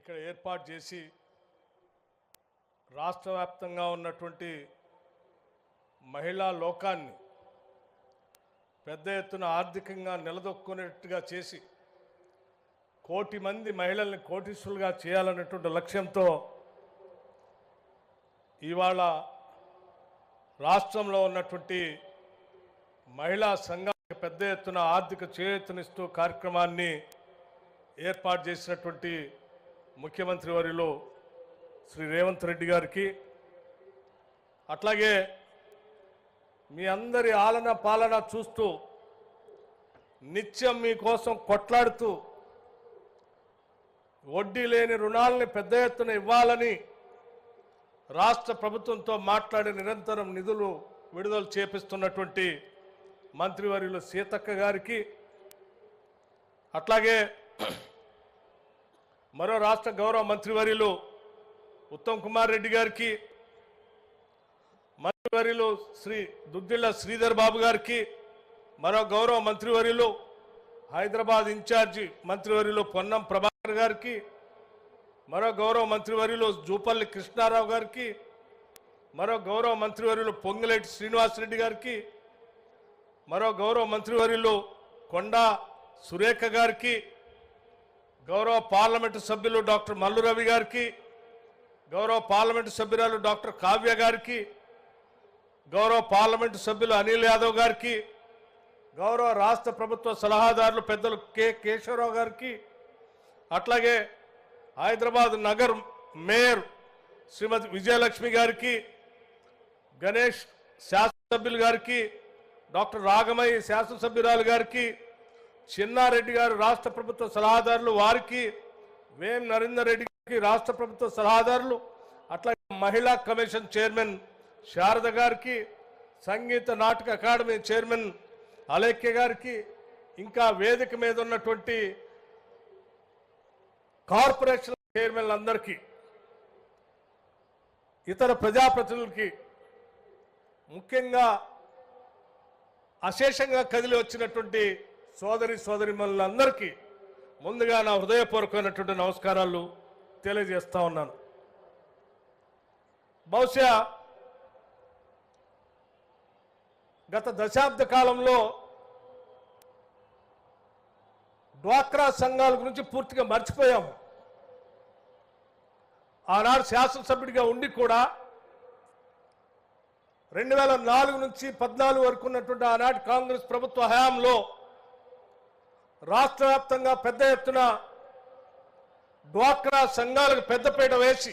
ఇక్కడ ఏర్పాటు చేసి రాష్ట్ర వ్యాప్తంగా ఉన్నటువంటి మహిళా లోకాన్ని పెద్ద ఎత్తున ఆర్థికంగా నిలదొక్కునేట్టుగా చేసి కోటి మంది మహిళల్ని కోటీశ్వరులుగా చేయాలన్నటువంటి లక్ష్యంతో ఇవాళ రాష్ట్రంలో ఉన్నటువంటి మహిళా సంఘాలకు పెద్ద ఎత్తున ఆర్థిక చేయూతనిస్తూ కార్యక్రమాన్ని ఏర్పాటు చేసినటువంటి ముఖ్యమంత్రి వర్యులు శ్రీ రేవంత్ రెడ్డి గారికి, అట్లాగే మీ అందరి ఆలన పాలన చూస్తూ నిత్యం మీకోసం కొట్లాడుతూ వడ్డీ లేని రుణాలని పెద్ద ఎత్తున ఇవ్వాలని రాష్ట్ర ప్రభుత్వంతో మాట్లాడి నిరంతరం నిధులు విడుదల చేపిస్తున్నటువంటి మంత్రివర్యులు సీతక్క గారికి, అట్లాగే మరో రాష్ట్ర గౌరవ మంత్రివర్యులు ఉత్తమ్ కుమార్ రెడ్డి గారికి, మంత్రివర్యులు శ్రీ దుద్దిళ్ల శ్రీధర్ బాబు గారికి, మరో గౌరవ మంత్రివర్యులు హైదరాబాద్ ఇన్ఛార్జి మంత్రివర్యులు పొన్నం ప్రభాకర్ గారికి, మరో గౌరవ మంత్రివర్యులు జూపల్లి కృష్ణారావు గారికి, మరో గౌరవ మంత్రివర్యులు పొంగులేటి శ్రీనివాసరెడ్డి గారికి, మరో గౌరవ మంత్రివర్యులు కొండా సురేఖ గారికి, గౌరవ పార్లమెంటు సభ్యులు డాక్టర్ మల్లు రవి గారికి, గౌరవ పార్లమెంటు సభ్యురాలు డాక్టర్ కావ్య గారికి, గౌరవ పార్లమెంటు సభ్యులు అనిల్ యాదవ్ గారికి, గౌరవ రాష్ట్ర ప్రభుత్వ సలహాదారులు పెద్దలు కె కేశవరావు గారికి, అట్లాగే హైదరాబాద్ నగర్ మేయర్ శ్రీమతి విజయలక్ష్మి గారికి, గణేష్ శాసనసభ్యులు గారికి, డాక్టర్ రాగమయ్య శాసనసభ్యురాలు గారికి, చిన్నారెడ్డి గారు రాష్ట్ర ప్రభుత్వ సలహాదారులు వారికి, వేం నరేందర్ రెడ్డి గారికి రాష్ట్ర ప్రభుత్వ సలహాదారులు, అట్లాగే మహిళా కమిషన్ చైర్మన్ శారద గారికి, సంగీత నాటక అకాడమీ చైర్మన్ అలేఖ్య గారికి, ఇంకా వేదిక మీద ఉన్నటువంటి కార్పొరేషన్ చైర్మన్లందరికీ, ఇతర ప్రజాప్రతినిధులకి, ముఖ్యంగా అశేషంగా కదిలి వచ్చినటువంటి సోదరిమణులందరికీ ముందుగా నా హృదయపూర్వకమైనటువంటి నమస్కారాలు తెలియజేస్తా ఉన్నాను. బహుశా గత దశాబ్ద కాలంలో డ్వాక్రా సంఘాల గురించి పూర్తిగా మర్చిపోయాము. ఆనాడు శాసనసభ్యుడిగా ఉండి కూడా 2004 నుంచి 14 వరకు ఉన్నటువంటి ఆనాటి కాంగ్రెస్ ప్రభుత్వ హయాంలో రాష్ట్ర వ్యాప్తంగా పెద్ద ఎత్తున డ్వాక్రా సంఘాలకు పెద్దపీట వేసి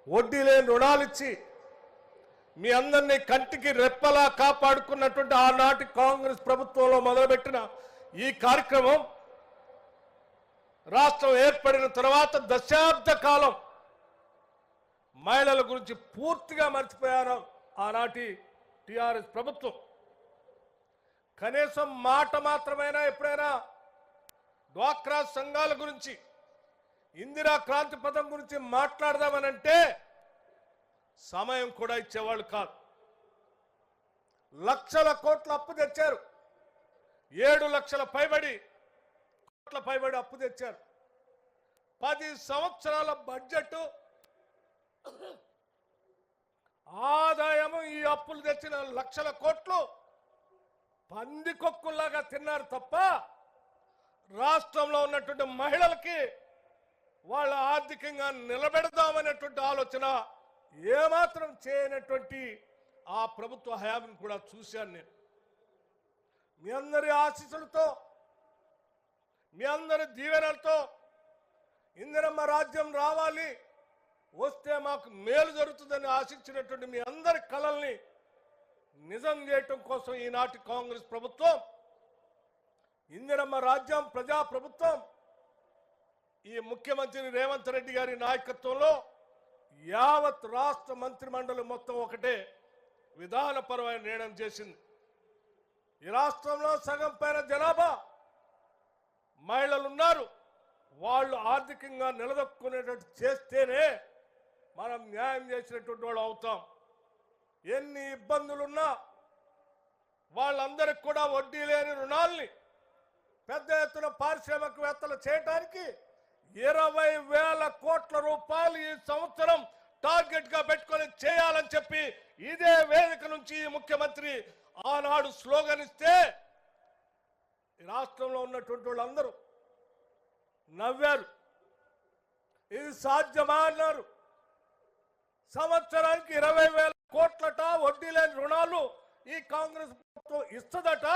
వడ్డీ లేని రుణాలు ఇచ్చి మీ అందరినీ కంటికి రెప్పలా కాపాడుకున్నటువంటి ఆనాటి కాంగ్రెస్ ప్రభుత్వంలో మొదలుపెట్టిన ఈ కార్యక్రమం రాష్ట్రం ఏర్పడిన తర్వాత దశాబ్ద కాలం మహిళల గురించి పూర్తిగా మర్చిపోయారు ఆనాటి టిఆర్ఎస్ ప్రభుత్వం. కనీసం మాట మాత్రమైనా ఎప్పుడైనా డ్వాక్రా సంఘాల గురించి, ఇందిరా క్రాంతి పథకం గురించి మాట్లాడదామనంటే సమయం కూడా ఇచ్చేవాళ్ళు కాదు. లక్షల కోట్ల అప్పు తెచ్చారు, 7 లక్షల కోట్ల పైబడి అప్పు తెచ్చారు. 10 సంవత్సరాల బడ్జెట్ ఆదాయము ఈ అప్పులు తెచ్చిన లక్షల కోట్లు పందికొక్కుల్లాగా తిన్నారు తప్ప రాష్ట్రంలో ఉన్నటువంటి మహిళలకి వాళ్ళ ఆర్థికంగా నిలబెడదామనేటువంటి ఆలోచన ఏమాత్రం చేయనటువంటి ఆ ప్రభుత్వ హయాన్ని కూడా చూశాను నేను. మీ అందరి ఆశీస్సులతో, మీ అందరి దీవెనలతో ఇందిరమ్మ రాజ్యం రావాలి, వస్తే మాకు మేలు జరుగుతుందని ఆశించినటువంటి మీ అందరి కలల్ని నిజం చేయటం కోసం ఈనాటి కాంగ్రెస్ ప్రభుత్వం, ఇందిరమ్మ రాజ్యం ప్రజాప్రభుత్వం, ఈ ముఖ్యమంత్రి రేవంత్ రెడ్డి గారి నాయకత్వంలో యావత్ రాష్ట్ర మంత్రిమండలి మొత్తం ఒకటే విధానపరమైన నిర్ణయం చేసింది. ఈ రాష్ట్రంలో సగం పైన జనాభా మహిళలు ఉన్నారు. వాళ్ళు ఆర్థికంగా నిలదొక్కునేటట్టు చేస్తేనే మనం న్యాయం చేసినటువంటి వాళ్ళు అవుతాం. ఎన్ని ఇబ్బందులున్నా వాళ్ళందరికీ కూడా వడ్డీ లేని రుణాల్ని పెద్ద ఎత్తున పారిశ్రామికవేత్తలు చేయడానికి 20,000 కోట్ల రూపాయలు ఈ సంవత్సరం టార్గెట్ గా పెట్టుకొని చేయాలని చెప్పి ఇదే వేదిక నుంచి ముఖ్యమంత్రి ఆనాడు స్లోగన్ ఇస్తే రాష్ట్రంలో ఉన్నటువంటి వాళ్ళందరూ నవ్వారు. ఇది సాధ్యమా అన్నారు. సంవత్సరానికి 20,000 కోట్లట వడ్డీ లేని రుణాలు ఈ కాంగ్రెస్ ప్రభుత్వం ఇస్తుందట.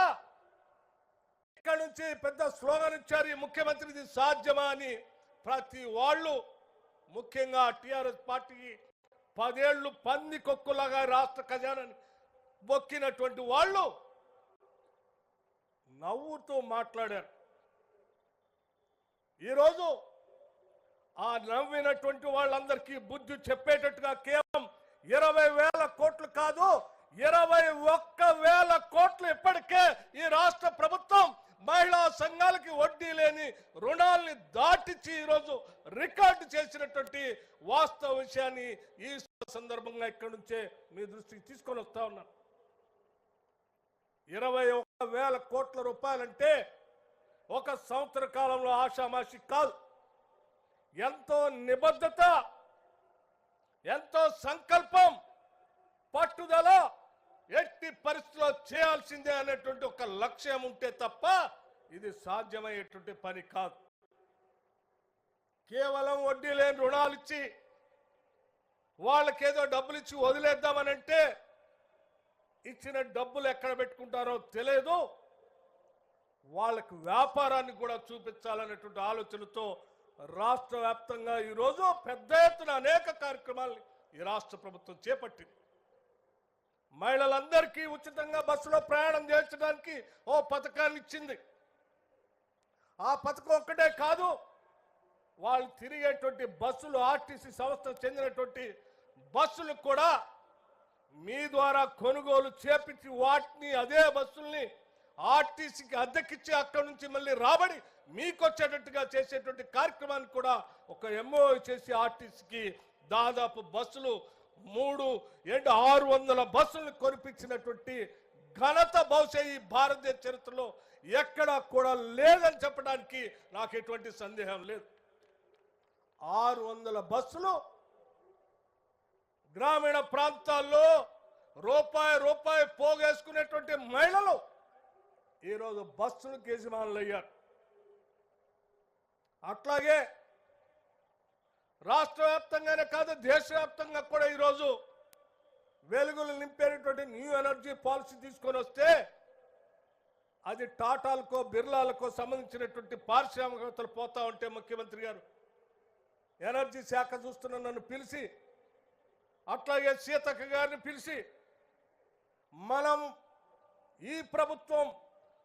ఇక్కడ నుంచి పెద్ద స్లోగన్ ఇచ్చారు ఈ ముఖ్యమంత్రి. ఇది సాధ్యమా అని ప్రతి వాళ్ళు, ముఖ్యంగా టిఆర్ఎస్ పార్టీకి 10 ఏళ్లు పంది కొక్కులాగా రాష్ట్ర ఖజానాని బొక్కినటువంటి వాళ్ళు నవ్వుతూ మాట్లాడారు. ఈరోజు ఆ నవ్వినటువంటి వాళ్ళందరికీ బుద్ధి చెప్పేటట్టుగా కేవలం 20,000 కోట్లు కాదు, 21,000 కోట్లు ఇప్పటికే ఈ రాష్ట్ర ప్రభుత్వం మహిళా సంఘాలకి వడ్డీ లేని రుణాల్ని దాటించి ఈరోజు రికార్డు చేసినటువంటి వాస్తవ విషయాన్ని ఈ సందర్భంగా ఇక్కడి నుంచే మీ దృష్టికి తీసుకొని వస్తా ఉన్నాను. 21,000 కోట్ల రూపాయలంటే ఒక సంవత్సర కాలంలో ఆషామాషి కాదు. ఎంతో నిబద్ధత, ఎంతో సంకల్పం, పట్టుదల, ఎట్టి పరిస్థితుల్లో చేయాల్సిందే అనేటువంటి ఒక లక్ష్యం ఉంటే తప్ప ఇది సాధ్యమయ్యేటువంటి పని కాదు. కేవలం వడ్డీ లేని రుణాలు ఇచ్చి వాళ్ళకేదో డబ్బులు ఇచ్చి వదిలేద్దామనంటే ఇచ్చిన డబ్బులు ఎక్కడ పెట్టుకుంటారో తెలియదు. వాళ్ళకు వ్యాపారాన్ని కూడా చూపించాలనేటువంటి ఆలోచనతో రాష్ట్ర వ్యాప్తంగా ఈరోజు పెద్ద ఎత్తున అనేక కార్యక్రమాలు ఈ రాష్ట్ర ప్రభుత్వం చేపట్టింది. మహిళలందరికీ ఉచితంగా బస్సులో ప్రయాణం చేయించడానికి ఓ పథకాన్ని ఇచ్చింది. ఆ పథకం ఒక్కటే కాదు, వాళ్ళు తిరిగేటువంటి బస్సులు, ఆర్టీసీ సంస్థకు చెందినటువంటి బస్సులు కూడా మీ ద్వారా కొనుగోలు చేపించి వాటిని, అదే బస్సుల్ని ఆర్టీసీకి అద్దెకిచ్చి అక్కడి నుంచి మళ్ళీ రాబడి మీకు వచ్చేటట్టుగా చేసేటువంటి కార్యక్రమాన్ని కూడా ఒక ఎంఓ చేసి ఆర్టీసీకి దాదాపు బస్సులు 600 బస్సులను కొనిపించినటువంటి ఘనత బహుశా ఈ భారతదేశ చరిత్రలో ఎక్కడా కూడా లేదని చెప్పడానికి నాకు ఎటువంటి సందేహం లేదు. 600 బస్సులు గ్రామీణ ప్రాంతాల్లో రూపాయి పోగేసుకునేటువంటి మహిళలు ఈరోజు బస్సులకు యజమానులు అయ్యారు. అట్లాగే రాష్ట్ర వ్యాప్తంగానే కాదు, దేశవ్యాప్తంగా కూడా ఈరోజు వెలుగులు నింపేటటువంటి న్యూ ఎనర్జీ పాలసీ తీసుకొని వస్తే అది టాటాలకో బిర్లాలకో సంబంధించినటువంటి పారిశ్రామికవేత్తలు పోతా ఉంటే ముఖ్యమంత్రి గారు ఎనర్జీ శాఖ చూస్తున్న నన్ను పిలిచి, అట్లాగే సీతక్క గారిని పిలిచి, మనం ఈ ప్రభుత్వం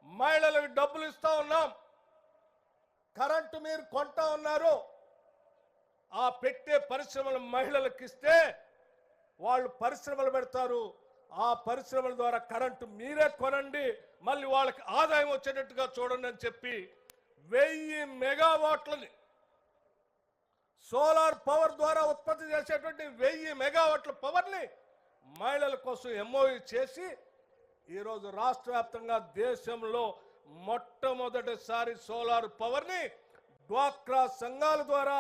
మహిళలకు డబ్బులు ఇస్తా ఉన్నాం, కరెంటు మీరు కొంటా ఉన్నారు, ఆ పెట్టే పరిశ్రమలు మహిళలకు ఇస్తే వాళ్ళు పరిశ్రమలు పెడతారు, ఆ పరిశ్రమల ద్వారా కరెంటు మీరే కొనండి, మళ్ళీ వాళ్ళకి ఆదాయం వచ్చేటట్టుగా చూడండి అని చెప్పి 1000 మెగావాట్లని సోలార్ పవర్ ద్వారా ఉత్పత్తి చేసేటువంటి 1000 మెగావాట్ల పవర్ని మహిళల కోసం ఎంఓయూ చేసి ఈరోజు రాష్ట్ర వ్యాప్తంగా దేశంలో మొట్టమొదటిసారి సోలార్ పవర్ని డ్వాక్రా సంఘాల ద్వారా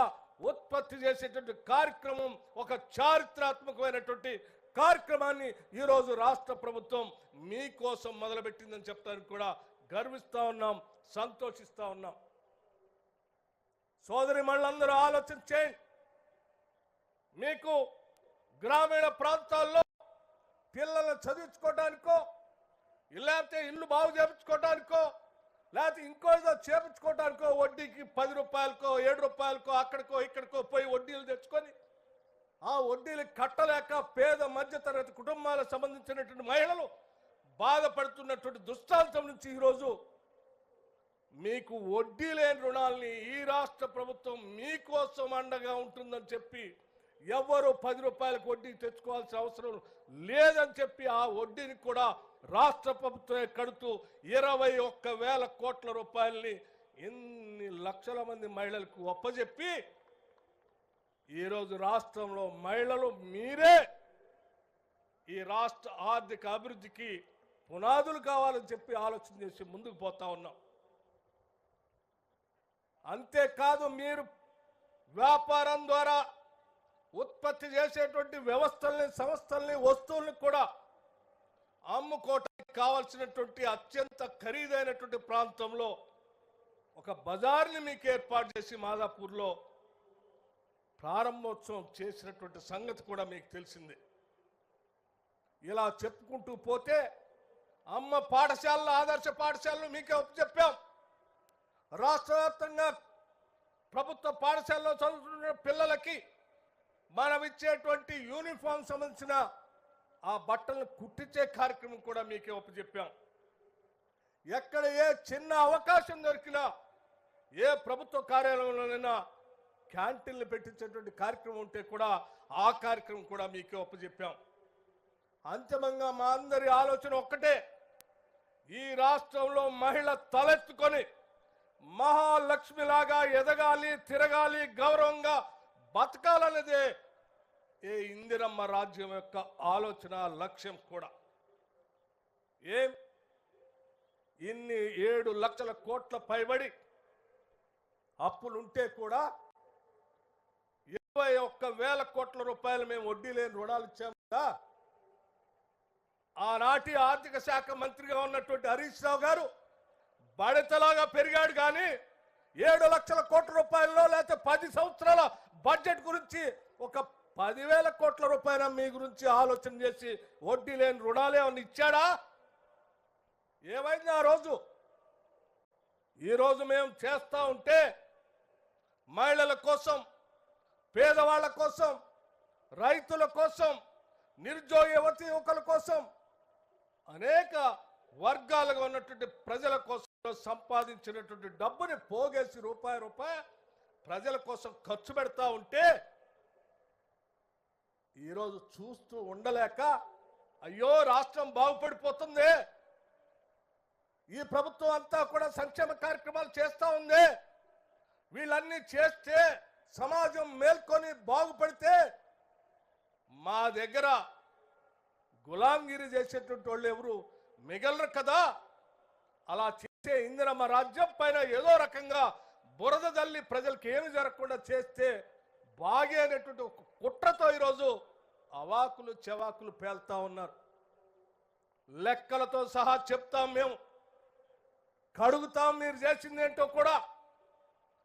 ఉత్పత్తి చేసేటువంటి కార్యక్రమం, ఒక చారిత్రాత్మకమైనటువంటి కార్యక్రమాన్ని ఈరోజు రాష్ట్ర ప్రభుత్వం మీకోసం మొదలుపెట్టిందని చెప్తానికి కూడా గర్విస్తా ఉన్నాం, సంతోషిస్తా ఉన్నాం. సోదరి మళ్ళందరూ ఆలోచన చేయండి. మీకు గ్రామీణ ప్రాంతాల్లో పిల్లలను చదివించుకోవడానికో, లేకపోతే ఇల్లు బాగు చేయించుకోవడానికో, లేకపోతే ఇంకోదో చేపించుకోవడానికో వడ్డీకి 10 రూపాయలకో 7 రూపాయలకో అక్కడికో ఇక్కడికో పోయి వడ్డీలు తెచ్చుకొని ఆ వడ్డీలు కట్టలేక పేద మధ్యతరగతి కుటుంబాలకు సంబంధించినటువంటి మహిళలు బాధపడుతున్నటువంటి దుష్టాంతం నుంచి ఈరోజు మీకు వడ్డీ లేని రుణాలని ఈ రాష్ట్ర ప్రభుత్వం మీకోసం అండగా ఉంటుందని చెప్పి ఎవరు 10 రూపాయలకు వడ్డీ తెచ్చుకోవాల్సిన అవసరం లేదని చెప్పి ఆ వడ్డీని కూడా రాష్ట్ర ప్రభుత్వమే కడుతూ 21,000 కోట్ల రూపాయలని ఇన్ని లక్షల మంది మహిళలకు ఒప్పజెప్పి ఈరోజు రాష్ట్రంలో మహిళలు మీరే ఈ రాష్ట్ర ఆర్థిక అభివృద్ధికి పునాదులు కావాలని చెప్పి ఆలోచన చేసి ముందుకు పోతా ఉన్నాం. అంతేకాదు, మీరు వ్యాపారం ద్వారా ఉత్పత్తి చేసేటువంటి వ్యవస్థల్ని, సంస్థల్ని, వస్తువుల్ని కూడా అమ్ముకోవటానికి కావాల్సినటువంటి అత్యంత ఖరీదైనటువంటి ప్రాంతంలో ఒక బజార్ని మీకు ఏర్పాటు చేసి మాదాపూర్లో ప్రారంభోత్సవం చేసినటువంటి సంగతి కూడా మీకు తెలిసిందే. ఇలా చెప్పుకుంటూ పోతే అమ్మ పాఠశాలలు, ఆదర్శ పాఠశాలలు మీకే చెప్పాం. రాష్ట్ర వ్యాప్తంగా ప్రభుత్వ పాఠశాలలో చదువుతున్న పిల్లలకి మనం ఇచ్చేటువంటి యూనిఫామ్ సంబంధించిన ఆ బట్టలను కుట్టించే కార్యక్రమం కూడా మీకే చెప్పాం. ఎక్కడ ఏ చిన్న అవకాశం దొరికినా, ఏ ప్రభుత్వ కార్యాలయంలోనైనా క్యాంటీన్లు పెట్టించేటువంటి కార్యక్రమం ఉంటే కూడా ఆ కార్యక్రమం కూడా మీకే చెప్పాం. అంతిమంగా మా అందరి ఆలోచన ఒక్కటే, ఈ రాష్ట్రంలో మహిళ తలెత్తుకొని మహాలక్ష్మిలాగా ఎదగాలి, తిరగాలి, గౌరవంగా బతకాలనేదే ఏ ఇందిరమ్మ రాజ్యం యొక్క ఆలోచన, లక్ష్యం కూడా. ఏం ఇన్ని 7 లక్షల కోట్ల పైబడి అప్పులుంటే కూడా 21,000 కోట్ల రూపాయలు మేము వడ్డీ లేని రుణాలు ఇచ్చాము కదా. ఆనాటి ఆర్థిక శాఖ మంత్రిగా ఉన్నటువంటి హరీష్ రావు గారు బడతలాగా పెరిగాడు, కానీ 7 లక్షల కోట్ల రూపాయల్లో లేకపోతే 10 సంవత్సరాల బడ్జెట్ గురించి ఒక 10,000 కోట్ల రూపాయల మీ గురించి ఆలోచన చేసి వడ్డీ లేని రుణాలు ఏమన్నా ఇచ్చాడా? ఏమైంది ఆ రోజు? ఈరోజు మేము చేస్తూ ఉంటే మహిళల కోసం, పేదవాళ్ల కోసం, రైతుల కోసం, నిరుద్యోగ యువతి యువకుల కోసం, అనేక వర్గాలుగా ఉన్నటువంటి ప్రజల కోసం సంపాదించినటువంటి డబ్బుని పోగేసి రూపాయి ప్రజల కోసం ఖర్చు పెడతా ఉంటే ఈరోజు చూస్తూ ఉండలేక, అయ్యో రాష్ట్రం బాగుపడిపోతుంది, ఈ ప్రభుత్వం అంతా కూడా సంక్షేమ కార్యక్రమాలు చేస్తూ ఉంది, వీళ్ళన్నీ చేస్తే సమాజం మేల్కొని బాగుపడితే మా దగ్గర గులాంగిరి చేసేటువంటి వాళ్ళు ఎవరు మిగలరు కదా. అలా చేసే ఇందిరమ్మ రాజ్యం పైన ఏదో రకంగా బురద జల్లి ప్రజలకు ఏమి జరగకుండా చేస్తే బాగే అనేటువంటి ఒక కుట్రతో ఈరోజు అవాకులు చెవాకులు పేల్తా ఉన్నారు. లెక్కలతో సహా చెప్తాం, మేము కడుగుతాం, మీరు చేసింది ఏంటో కూడా.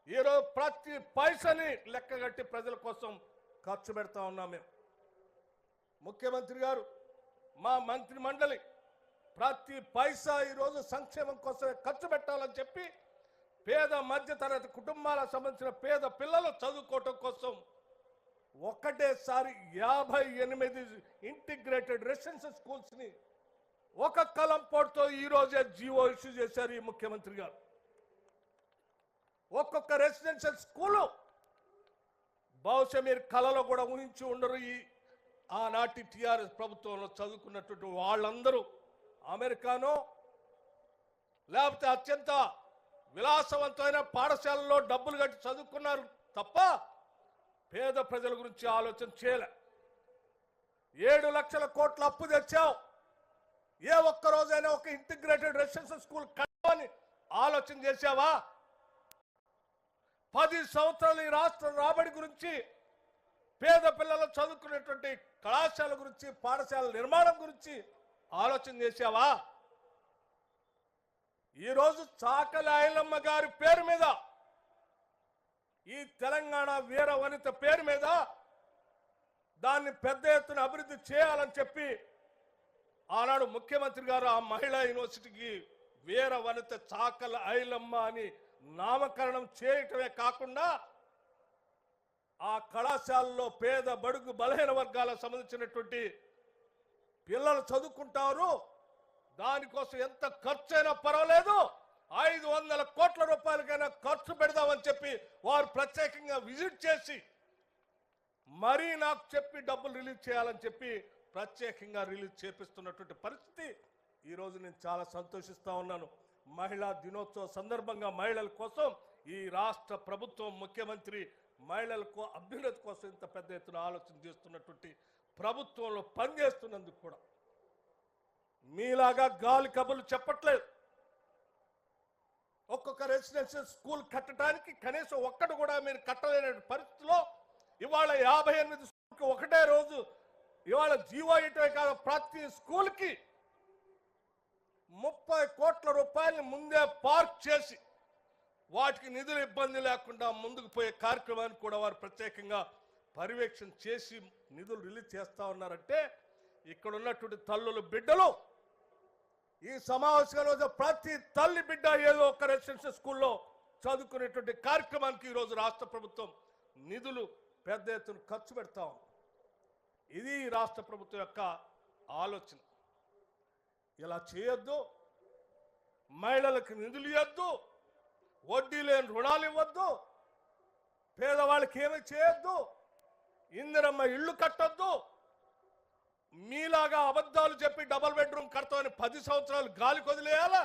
ఈరోజు ప్రతి పైసని లెక్కగట్టి ప్రజల కోసం ఖర్చు పెడతా ఉన్నాం మేము. ముఖ్యమంత్రి గారు, మా మంత్రి మండలి ప్రతి పైసా ఈరోజు సంక్షేమం కోసమే ఖర్చు పెట్టాలని చెప్పి పేద మధ్యతరగతి కుటుంబాలకు సంబంధించిన పేద పిల్లలు చదువుకోవటం కోసం ఒక్కటేసారి 58 ఇంటిగ్రేటెడ్ రెసిడెన్షియల్ స్కూల్స్ ని ఒక కలంపోటుతో ఈ రోజే జీవో ఇష్యూ చేశారు ఈ ముఖ్యమంత్రి గారు. ఒక్కొక్క రెసిడెన్షియల్ స్కూలు బహుశా మీరు కళలో కూడా ఊహించి ఉండరు. ఈ ఆనాటి టిఆర్ఎస్ ప్రభుత్వంలో చదువుకున్నటువంటి వాళ్ళందరూ అమెరికానో లేకపోతే అత్యంత విలాసవంతమైన పాఠశాలలో డబ్బులు కట్టి చదువుకున్నారు తప్ప పేద ప్రజల గురించి ఆలోచన చేయలే. 7 లక్షల కోట్ల అప్పు తెచ్చావు, ఏ ఒక్క రోజైనా ఒక ఇంటిగ్రేటెడ్ రెసిడెన్షియల్ స్కూల్ కట్టాలని ఆలోచన చేశావా? 10 సంవత్సరాలు ఈ రాష్ట్ర రాబడి గురించి, పేద పిల్లలు చదువుకునేటువంటి కళాశాల గురించి, పాఠశాల నిర్మాణం గురించి ఆలోచన చేశావా? ఈరోజు చాకలి ఐలమ్మ గారి పేరు మీద, ఈ తెలంగాణ వీర వనిత పేరు మీద దాన్ని పెద్ద ఎత్తున అభివృద్ధి చేయాలని చెప్పి ఆనాడు ముఖ్యమంత్రి గారు ఆ మహిళా యూనివర్సిటీకి వీర వనిత చాకలి ఐలమ్మ అని నామకరణం చేయటమే కాకుండా ఆ కళాశాలలో పేద బడుగు బలహీన వర్గాలకు సంబంధించినటువంటి పిల్లలు చదువుకుంటారు, దానికోసం ఎంత ఖర్చైనా పర్వాలేదు 500 కోట్ల రూపాయలకైనా ఖర్చు పెడదామని చెప్పి వారు ప్రత్యేకంగా విజిట్ చేసి మరీ నాకు చెప్పి డబ్బులు రిలీజ్ చేయాలని చెప్పి ప్రత్యేకంగా రిలీజ్ చేపిస్తున్నటువంటి పరిస్థితి ఈరోజు నేను చాలా సంతోషిస్తా ఉన్నాను. మహిళా దినోత్సవ సందర్భంగా మహిళల కోసం ఈ రాష్ట్ర ప్రభుత్వం, ముఖ్యమంత్రి మహిళలకు అభ్యున్నతి కోసం ఇంత పెద్ద ఎత్తున ఆలోచన చేస్తున్నటువంటి ప్రభుత్వంలో పనిచేస్తున్నందుకు కూడా మీలాగా గాలి కబుర్లు చెప్పట్లేదు. ఒక్కొక్క రెసిడెన్షియల్ స్కూల్ కట్టడానికి కనీసం ఒక్కటి కూడా మీరు కట్టలేని పరిస్థితిలో ఇవాళ 58 స్కూల్కి ఒకటే రోజు ఇవాళ జీవో ఇటమే కాదు, ప్రతి స్కూల్కి 30 కోట్ల రూపాయలని ముందే పార్క్ చేసి వాటికి నిధుల ఇబ్బంది లేకుండా ముందుకు పోయే కార్యక్రమాన్ని కూడా వారు ప్రత్యేకంగా పర్యవేక్షణ చేసి నిధులు రిలీజ్ చేస్తా ఉన్నారంటే ఇక్కడ ఉన్నటువంటి తల్లులు బిడ్డలు ఈ సమావేశంలో ప్రతి తల్లి బిడ్డ ఏదో ఒక రెసిడెన్షియల్ స్కూల్లో చదువుకునేటువంటి కార్యక్రమానికి ఈరోజు రాష్ట్ర ప్రభుత్వం నిధులు పెద్ద ఎత్తున ఖర్చు పెడతాం. ఇది రాష్ట్ర ప్రభుత్వం యొక్క ఆలోచన. ఇలా చేయొద్దు, మహిళలకు నిధులు ఇవ్వద్దు, వడ్డీ లేని రుణాలు ఇవ్వద్దు, పేదవాళ్ళకి ఏమీ చేయొద్దు, ఇందిరమ్మ ఇళ్ళు కట్టొద్దు, మీలాగా అబద్ధాలు చెప్పి డబుల్ బెడ్రూమ్ కడతామని 10 సంవత్సరాలు గాలి కొదిలేయాలా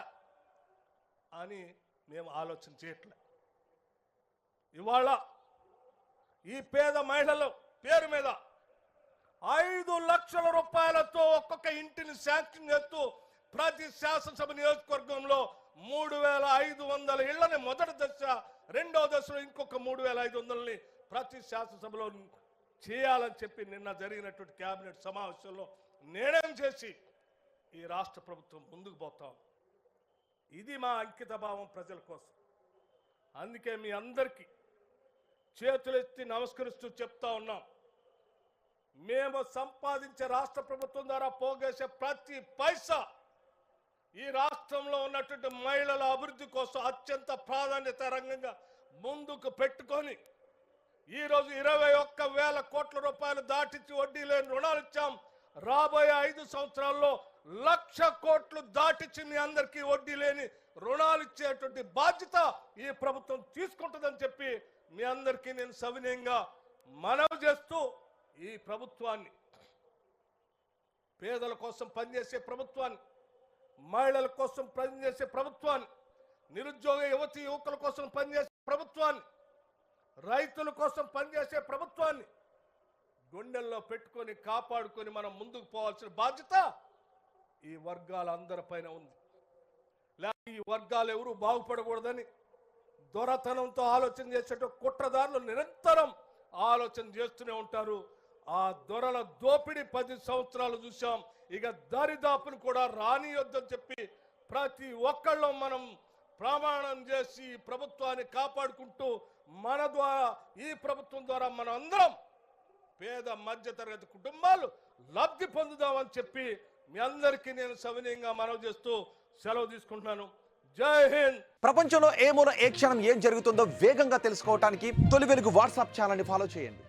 అని మేము ఆలోచన చేయట్లే. ఇవాళ ఈ పేద మహిళల పేరు మీద 5 లక్షల రూపాయలతో ఒక్కొక్క ఇంటిని శాంక్షన్ చేస్తూ ప్రతి శాసనసభ నియోజకవర్గంలో 3,500 ఇళ్లని మొదటి దశ, రెండో దశలో ఇంకొక 3,500ని ప్రతి శాసనసభలో చేయాలని చెప్పి నిన్న జరిగినటువంటి కేబినెట్ సమావేశంలో నిర్ణయం చేసి ఈ రాష్ట్ర ప్రభుత్వం ముందుకు పోతాం. ఇది మా అంకిత భావం ప్రజల కోసం. అందుకే మీ అందరికీ చేతులెత్తి నమస్కరిస్తూ చెప్తా ఉన్నాం, మేము సంపాదించే రాష్ట్ర ప్రభుత్వం ద్వారా పోగేసే ప్రతి పైసా ఈ రాష్ట్రంలో ఉన్నటువంటి మహిళల అభివృద్ధి కోసం అత్యంత ప్రాధాన్యత రంగంగా ముందుకు పెట్టుకొని ఈరోజు 21,000 కోట్ల రూపాయలు దాటించి వడ్డీ లేని రుణాలు ఇచ్చాం. రాబోయే 5 సంవత్సరాల్లో 1,00,000 కోట్లు దాటించి మీ అందరికీ వడ్డీ లేని రుణాలు ఇచ్చేటువంటి బాధ్యత ఈ ప్రభుత్వం తీసుకుంటుందని చెప్పి మీ అందరికీ నేను సవినయంగా మనవి చేస్తూ ఈ ప్రభుత్వాన్ని, పేదల కోసం పనిచేసే ప్రభుత్వాన్ని, మహిళల కోసం పనిచేసే ప్రభుత్వాన్ని, నిరుద్యోగ యువతి యువకుల కోసం పనిచేసే ప్రభుత్వాన్ని, రైతుల కోసం పనిచేసే ప్రభుత్వాన్ని గుండెల్లో పెట్టుకొని కాపాడుకొని మనం ముందుకు పోవాల్సిన బాధ్యత ఈ వర్గాలందరిపైన ఉంది. లేకపోతే ఈ వర్గాలు ఎవరు బాగుపడకూడదని దొరతనంతో ఆలోచన చేసేట కుట్రదారులు నిరంతరం ఆలోచన చేస్తూనే ఉంటారు. ఆ దొరల దోపిడీ 10 సంవత్సరాలు చూసాం. ఇక దరిదాపును కూడా రానియొద్దని చెప్పి ప్రతి ఒక్కళ్ళు మనం ప్రమాణం చేసి ప్రభుత్వాన్ని కాపాడుకుంటూ మన ద్వారా, ఈ ప్రభుత్వం ద్వారా మనం అందరం పేద మధ్యతరగతి కుటుంబాలు లబ్ధి పొందుదామని చెప్పి మీ అందరికీ నేను సవినయంగా మనవి చేస్తూ సెలవు తీసుకుంటున్నాను. జై హింద్. ప్రపంచంలో ఏ మూల ఏ క్షణం ఏం జరుగుతుందో వేగంగా తెలుసుకోవడానికి తొలి వెలుగు వాట్సాప్ ఛానల్ని ఫాలో చేయండి.